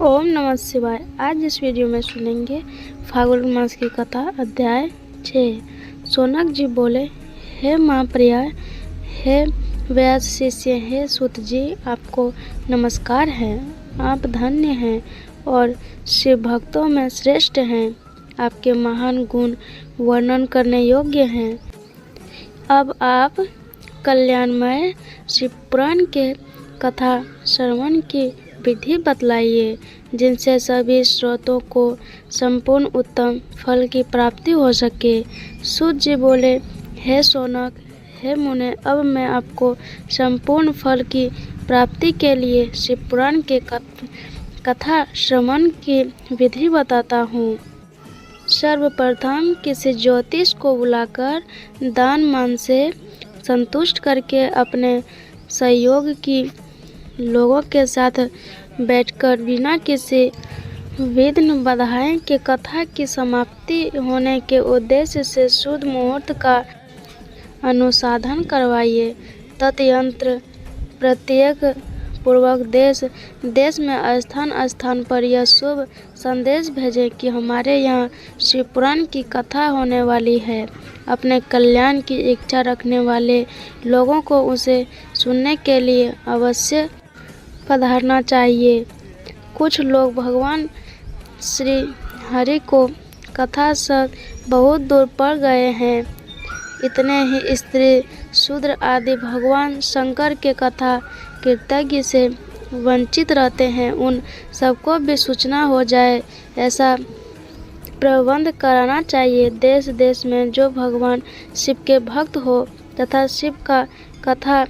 ओम नमः शिवाय। आज इस वीडियो में सुनेंगे फाल्गुन मास की कथा अध्याय 6। शौनक जी बोले, हे महाप्रिया, हे व्यास शिष्य, हे सूत जी, आपको नमस्कार है। आप धन्य हैं और शिव भक्तों में श्रेष्ठ हैं। आपके महान गुण वर्णन करने योग्य हैं। अब आप कल्याणमय शिव पुराण के कथा श्रवण की विधि बतलाइए, जिनसे सभी श्रोतों को संपूर्ण उत्तम फल की प्राप्ति हो सके। सूत जी बोले, हे शौनक, हे मुने, अब मैं आपको संपूर्ण फल की प्राप्ति के लिए शिव पुराण के कथा श्रवण की विधि बताता हूँ। सर्वप्रथम किसी ज्योतिष को बुलाकर दान मान से संतुष्ट करके अपने सहयोग की लोगों के साथ बैठकर बिना किसी विघ्न बाधाएं के कथा की समाप्ति होने के उद्देश्य से शुद्ध मुहूर्त का अनुसाधन करवाइए। तत्यंत्र प्रत्येक पूर्वक देश देश में स्थान स्थान पर यह शुभ संदेश भेजें कि हमारे यहाँ शिव पुराण की कथा होने वाली है। अपने कल्याण की इच्छा रखने वाले लोगों को उसे सुनने के लिए अवश्य पधारना चाहिए। कुछ लोग भगवान श्री हरि को कथा से बहुत दूर पड़ गए हैं। इतने ही स्त्री शूद्र आदि भगवान शंकर के कथा कीर्तज्ञ से वंचित रहते हैं। उन सबको भी सूचना हो जाए, ऐसा प्रबंध कराना चाहिए। देश देश में जो भगवान शिव के भक्त हो तथा शिव का कथा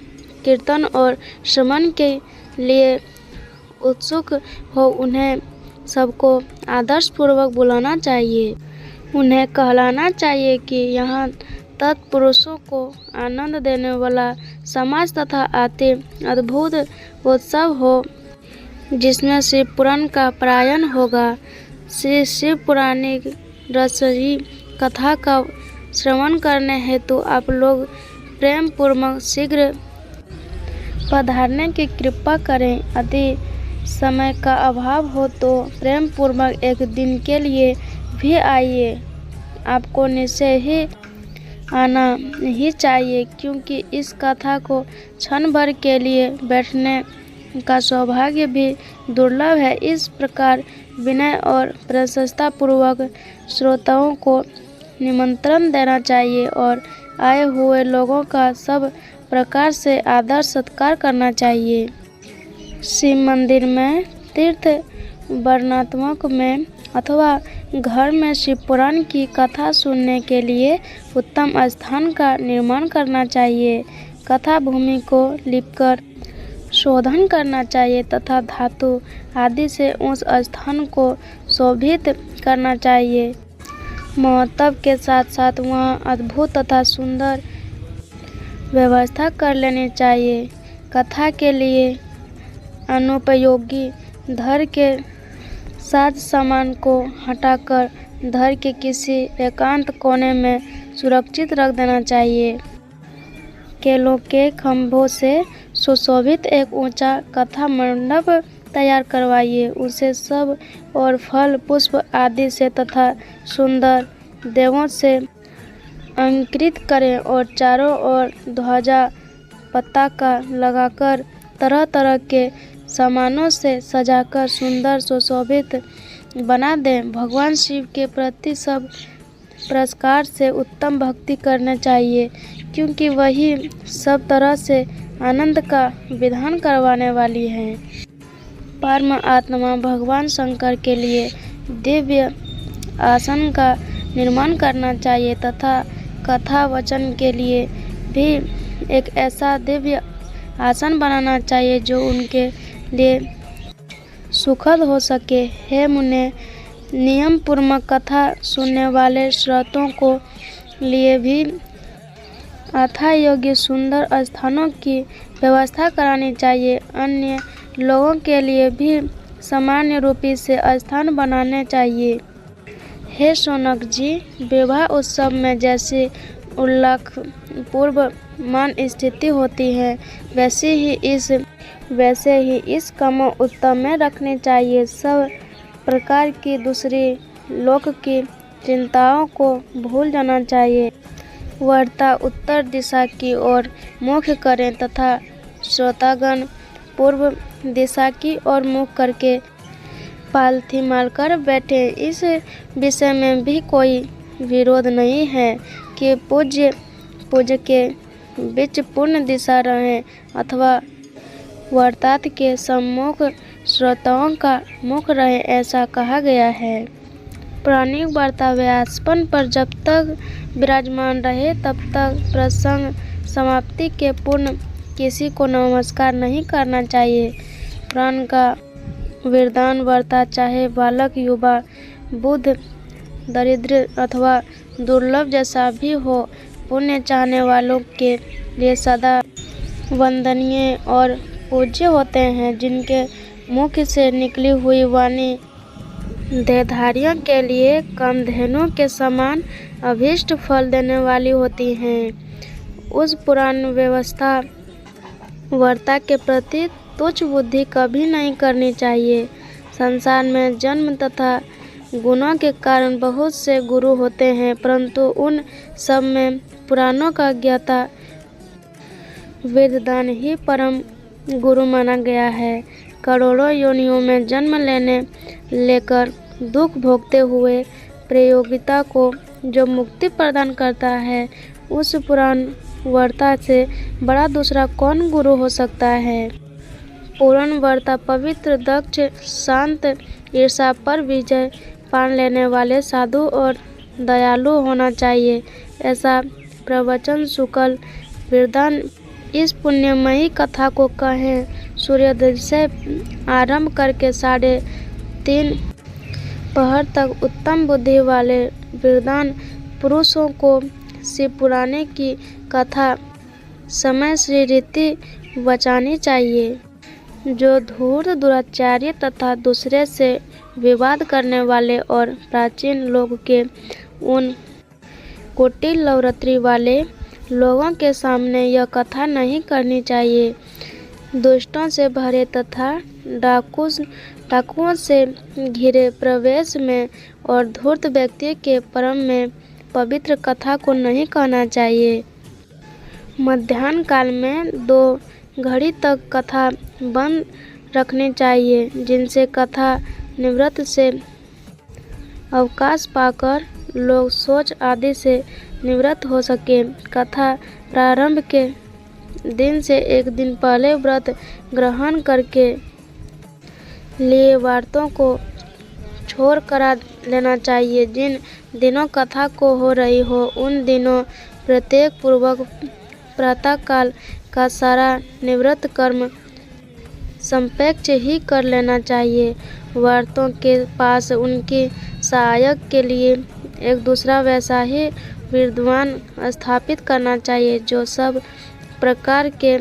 कीर्तन और श्रवण के लिए उत्सुक हो, उन्हें सबको आदर्शपूर्वक बुलाना चाहिए। उन्हें कहलाना चाहिए कि यहाँ तत्पुरुषों को आनंद देने वाला समाज तथा अति अद्भुत उत्सव हो, जिसमें शिव पुराण का पारायण होगा। श्री शिव पुराणिक रसरी कथा का श्रवण करने हेतु आप लोग प्रेम पूर्वक शीघ्र पधारने की कृपा करें। यदि समय का अभाव हो तो प्रेम पूर्वक एक दिन के लिए भी आइए। आपको निश्चय ही आना ही चाहिए, क्योंकि इस कथा को क्षण भर के लिए बैठने का सौभाग्य भी दुर्लभ है। इस प्रकार विनय और प्रशंसा पूर्वक श्रोताओं को निमंत्रण देना चाहिए और आए हुए लोगों का सब प्रकार से आदर सत्कार करना चाहिए। शिव मंदिर में, तीर्थ वर्णात्मक में अथवा घर में शिव पुराण की कथा सुनने के लिए उत्तम स्थान का निर्माण करना चाहिए। कथा भूमि को लिपकर शोधन करना चाहिए तथा धातु आदि से उस स्थान को शोभित करना चाहिए। महोत्सव के साथ साथ वहाँ अद्भुत तथा सुंदर व्यवस्था कर लेनी चाहिए। कथा के लिए अनुपयोगी घर के साज सामान को हटाकर घर के किसी एकांत कोने में सुरक्षित रख देना चाहिए। केलों के खंभों से सुशोभित एक ऊंचा कथा मंडप तैयार करवाइए। उसे सब और फल पुष्प आदि से तथा सुंदर देवों से अलंकृत करें और चारों ओर ध्वजा पताका लगाकर तरह तरह के सामानों से सजाकर सुंदर सुशोभित बना दें। भगवान शिव के प्रति सब प्रकार से उत्तम भक्ति करना चाहिए, क्योंकि वही सब तरह से आनंद का विधान करवाने वाली है। परम आत्मा भगवान शंकर के लिए दिव्य आसन का निर्माण करना चाहिए तथा कथा वचन के लिए भी एक ऐसा दिव्य आसन बनाना चाहिए जो उनके लिए सुखद हो सके। हे मुने, नियम पूर्वक कथा सुनने वाले श्रोताओं को लिए भी अथा योग्य सुंदर स्थानों की व्यवस्था करानी चाहिए। अन्य लोगों के लिए भी सामान्य रूपी से स्थान बनाने चाहिए। हे शौनक जी, विवाह उत्सव में जैसे उल्लेख पूर्व मान स्थिति होती है, वैसे ही इस वैसे ही इस कम उत्तम में रखनी चाहिए। सब प्रकार की दूसरी लोक की चिंताओं को भूल जाना चाहिए। वार्ता उत्तर दिशा की ओर मुख करें तथा श्रोतागण पूर्व दिशा की ओर मुख करके पालथी मारकर बैठे। इस विषय में भी कोई विरोध नहीं है कि पूज्य के बीच पूर्ण दिशा रहे अथवा वार्तार्थ के सम्मुख श्रोताओं का मुख रहे, ऐसा कहा गया है। पौराणिक वार्ता व्यासपन पर जब तक विराजमान रहे तब तक प्रसंग समाप्ति के पूर्व किसी को नमस्कार नहीं करना चाहिए। पुराण का वरदान वार्ता चाहे बालक, युवा, बुद्ध, दरिद्र अथवा दुर्लभ जैसा भी हो, पुण्य चाहने वालों के लिए सदा वंदनीय और पूज्य होते हैं। जिनके मुख से निकली हुई वाणी देहधारियों के लिए कामधेनु के समान अभीष्ट फल देने वाली होती हैं। उस पुराण व्यवस्था वार्ता के प्रति तुच्छ बुद्धि कभी नहीं करनी चाहिए। संसार में जन्म तथा गुणों के कारण बहुत से गुरु होते हैं, परंतु उन सब में पुराणों का ज्ञाता वेददान ही परम गुरु माना गया है। करोड़ों योनियों में जन्म लेकर दुख भोगते हुए प्रयोगिता को जो मुक्ति प्रदान करता है, उस पुराण वार्ता से बड़ा दूसरा कौन गुरु हो सकता है। पुराण वार्ता पवित्र, दक्ष, शांत, ईर्ष्या पर विजय पा लेने वाले साधु और दयालु होना चाहिए, ऐसा प्रवचन शुक्ल वरदान इस पुण्यमयी कथा को कहें। सूर्योदय से आरंभ करके 3:30 पहर तक उत्तम बुद्धि वाले वरदान पुरुषों को शिव पुराण की कथा समय श्री रीति बचानी चाहिए। जो धूर्त, दुराचारी तथा दूसरे से विवाद करने वाले और प्राचीन लोग के उन कुटिल लौरत्री वाले लोगों के सामने यह कथा नहीं करनी चाहिए। दुष्टों से भरे तथा डाकुओं से घिरे प्रवेश में और धूर्त व्यक्ति के परम में पवित्र कथा को नहीं कहना चाहिए। मध्याह्न काल में 2 घड़ी तक कथा बंद रखनी चाहिए, जिनसे कथा निवृत्त से अवकाश पाकर लोग सोच आदि से निवृत्त हो सके। कथा प्रारंभ के दिन से 1 दिन पहले व्रत ग्रहण करके लिए वार्तों को छोड़ करा लेना चाहिए। जिन दिनों कथा को हो रही हो, उन दिनों प्रत्येक पूर्वक प्रातःकाल का सारा निवृत्त कर्म संपेक्ष ही कर लेना चाहिए। वार्तों के पास उनकी सहायक के लिए एक दूसरा वैसा ही विद्वान स्थापित करना चाहिए, जो सब प्रकार के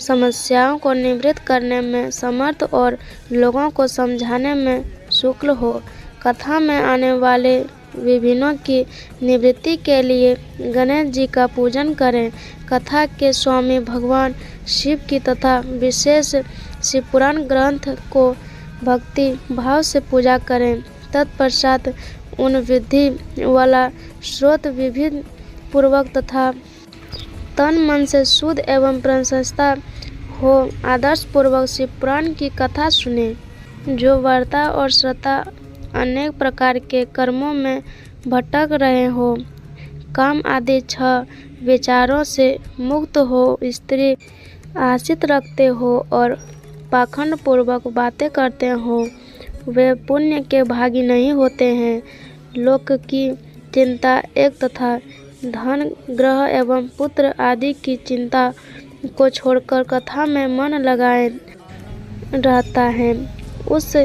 समस्याओं को निवृत्त करने में समर्थ और लोगों को समझाने में शुक्ल हो। कथा में आने वाले विघ्नों की निवृत्ति के लिए गणेश जी का पूजन करें। कथा के स्वामी भगवान शिव की तथा विशेष शिव पुराण ग्रंथ को भक्ति भाव से पूजा करें। तत्पश्चात उन विधि वाला स्रोत विधि पूर्वक तथा तन मन से शुद्ध एवं प्रशंसा हो आदर्श पूर्वक शिव पुराण की कथा सुने। जो वार्ता और श्रोता अनेक प्रकार के कर्मों में भटक रहे हो, काम आदि 6 विचारों से मुक्त हो, स्त्री आश्रित रखते हो और पाखंड पूर्वक बातें करते हो, वे पुण्य के भागी नहीं होते हैं। लोक की चिंता एक तथा धन, ग्रह एवं पुत्र आदि की चिंता को छोड़कर कथा में मन लगाए रहता है, उस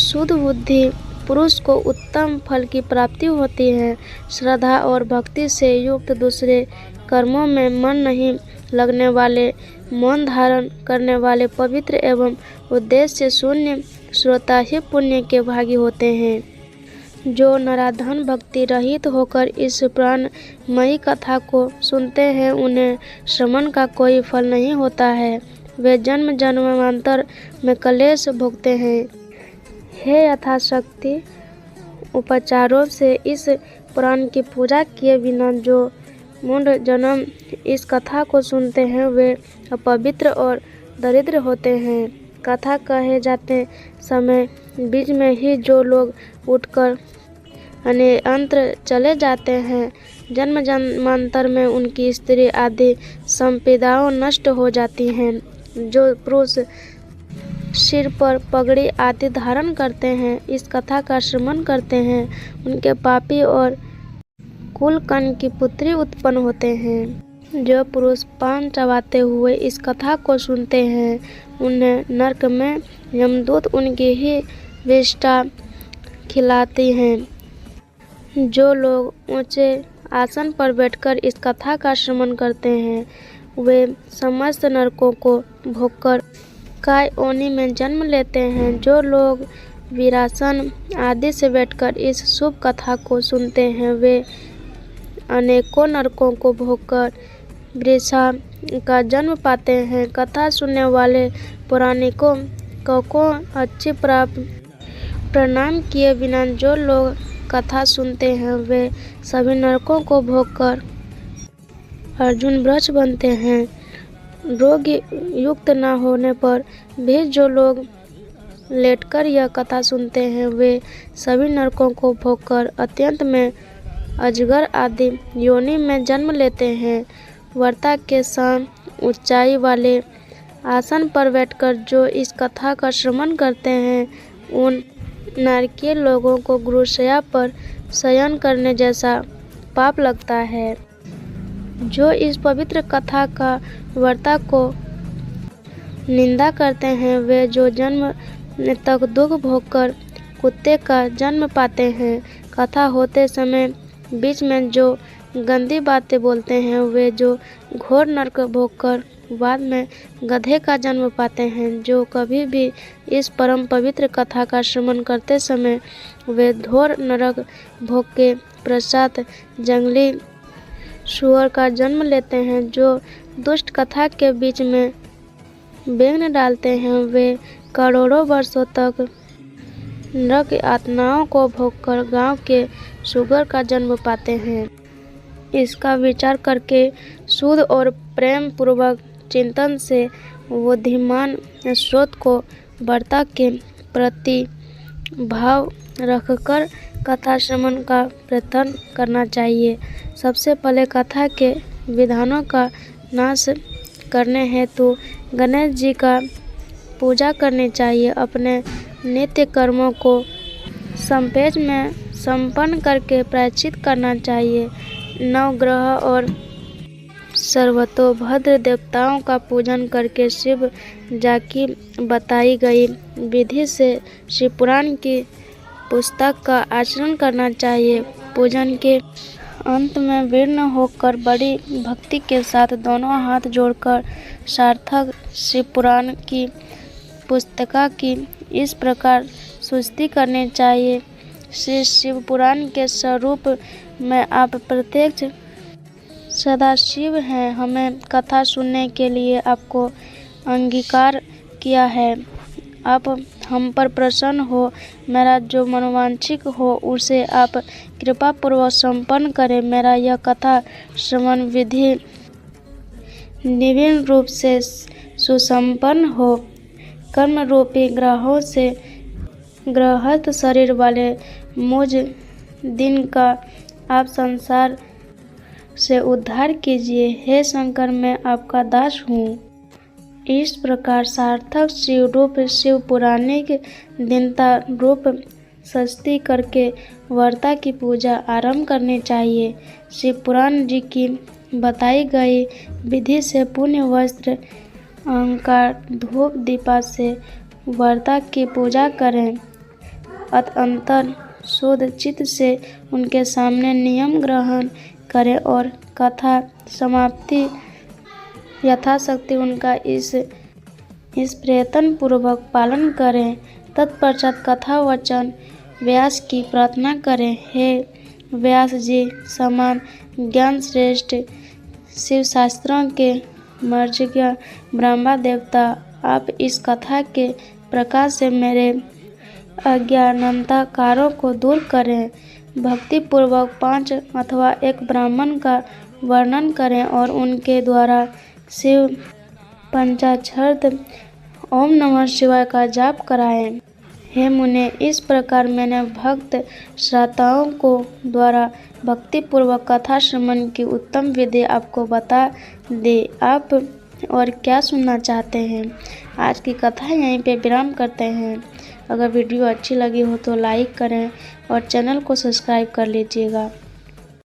शुद्ध बुद्धि पुरुष को उत्तम फल की प्राप्ति होती है। श्रद्धा और भक्ति से युक्त दूसरे कर्मों में मन नहीं लगने वाले, मौन धारण करने वाले, पवित्र एवं उद्देश्य शून्य श्रोता ही पुण्य के भागी होते हैं। जो नराधन भक्ति रहित होकर इस प्राणमयी कथा को सुनते हैं, उन्हें श्रवण का कोई फल नहीं होता है। वे जन्म जन्मांतर में क्लेश भोगते हैं। हे यथाशक्ति उपचारों से इस पुराण की पूजा किए बिना जो मूढ़ जन्म इस कथा को सुनते हैं वे अपवित्र और दरिद्र होते हैं। कथा कहे जाते समय बीच में ही जो लोग उठकर अन्यत्र चले जाते हैं, जन्म जन्मांतर में उनकी स्त्री आदि संपदाएं नष्ट हो जाती हैं। जो पुरुष सिर पर पगड़ी आदि धारण करते हैं, इस कथा का श्रवण करते हैं, उनके पापी और कुलकर्ण की पुत्री उत्पन्न होते हैं। जो पुरुष पान चबाते हुए इस कथा को सुनते हैं, उन्हें नरक में यमदूत उनकी ही विष्ठा खिलाती हैं। जो लोग ऊंचे आसन पर बैठकर इस कथा का श्रवण करते हैं, वे समस्त नरकों को भोगकर काय योनि में जन्म लेते हैं। जो लोग वीरासन आदि से बैठकर इस शुभ कथा को सुनते हैं, वे अनेकों नरकों को भोगकर वृषा का जन्म पाते हैं। कथा सुनने वाले पुराणिकों को अच्छी प्रणाम किए बिना जो लोग कथा सुनते हैं, वे सभी नरकों को भोगकर अर्जुन वृक्ष बनते हैं। रोग युक्त न होने पर भी जो लोग लेटकर यह कथा सुनते हैं, वे सभी नरकों को भोगकर अत्यंत में अजगर आदि योनि में जन्म लेते हैं। वर्ता के समान ऊंचाई वाले आसन पर बैठकर जो इस कथा का श्रवण करते हैं, उन नरकीय लोगों को गुरुशया पर शयन करने जैसा पाप लगता है। जो इस पवित्र कथा का वर्ता को निंदा करते हैं, वे जो जन्म तक दुख भोगकर कुत्ते का जन्म पाते हैं। कथा होते समय बीच में जो गंदी बातें बोलते हैं, वे जो घोर नरक भोगकर बाद में गधे का जन्म पाते हैं। जो कभी भी इस परम पवित्र कथा का श्रवण करते समय वे घोर नरक भोग के पश्चात जंगली सूअर का जन्म लेते हैं। जो दुष्ट कथा के बीच में विघ्न डालते हैं, वे करोड़ों वर्षों तक नरक यातनाओं को भोगकर गांव के सुअर का जन्म पाते हैं। इसका विचार करके शुद्ध और प्रेम पूर्वक चिंतन से बुद्धिमान स्रोत को वर्ता के प्रति भाव रखकर कथा श्रवण का प्रयत्न करना चाहिए। सबसे पहले कथा के विधानों का नाश करने हेतु गणेश जी का पूजा करनी चाहिए। अपने नित्य कर्मों को संपेज में संपन्न करके प्रायश्चित करना चाहिए। नवग्रह और सर्वतोभद्र देवताओं का पूजन करके शिव जी की बताई गई विधि से शिव पुराण की पुस्तक का आचरण करना चाहिए। पूजन के अंत में विघ्न होकर बड़ी भक्ति के साथ दोनों हाथ जोड़कर सार्थक शिव पुराण की पुस्तिका की इस प्रकार स्तुति करनी चाहिए। श्री शिव पुराण के स्वरूप में आप प्रत्यक्ष सदाशिव हैं। हमें कथा सुनने के लिए आपको अंगीकार किया है। आप हम पर प्रसन्न हो। मेरा जो मनोवांछिक हो उसे आप कृपा पूर्वक संपन्न करें। मेरा यह कथा श्रवण विधि निविन रूप से सुसंपन्न हो। कर्म रूपी ग्रहों से गृहस्थ शरीर वाले मुझ दिन का आप संसार से उद्धार कीजिए। हे शंकर, मैं आपका दास हूँ। इस प्रकार सार्थक शिव रूप शिव पुराणिक दिनता रूप षष्ठी करके वर्ता की पूजा आरंभ करनी चाहिए। शिव पुराण जी की बताई गई विधि से पुण्य वस्त्र अहंकार धूप दीपा से वर्ता की पूजा करें। अत्यंतर शुद्ध चित्त से उनके सामने नियम ग्रहण करें और कथा समाप्ति यथाशक्ति उनका इस प्रयत्न पूर्वक पालन करें। तत्पश्चात कथा वचन व्यास की प्रार्थना करें। हे व्यास जी समान ज्ञान श्रेष्ठ शिव शास्त्रों के मर्जज्ञ ब्रह्मा देवता, आप इस कथा के प्रकाश से मेरे अज्ञानताकारों को दूर करें। भक्तिपूर्वक 5 अथवा एक ब्राह्मण का वर्णन करें और उनके द्वारा शिव पंचाक्षर ओम नमः शिवाय का जाप कराएं। हे मुने, इस प्रकार मैंने भक्त श्रोताओं को द्वारा भक्तिपूर्वक कथा श्रवण की उत्तम विधि आपको बता दी। आप और क्या सुनना चाहते हैं? आज की कथा यहीं पे विराम करते हैं। अगर वीडियो अच्छी लगी हो तो लाइक करें और चैनल को सब्सक्राइब कर लीजिएगा।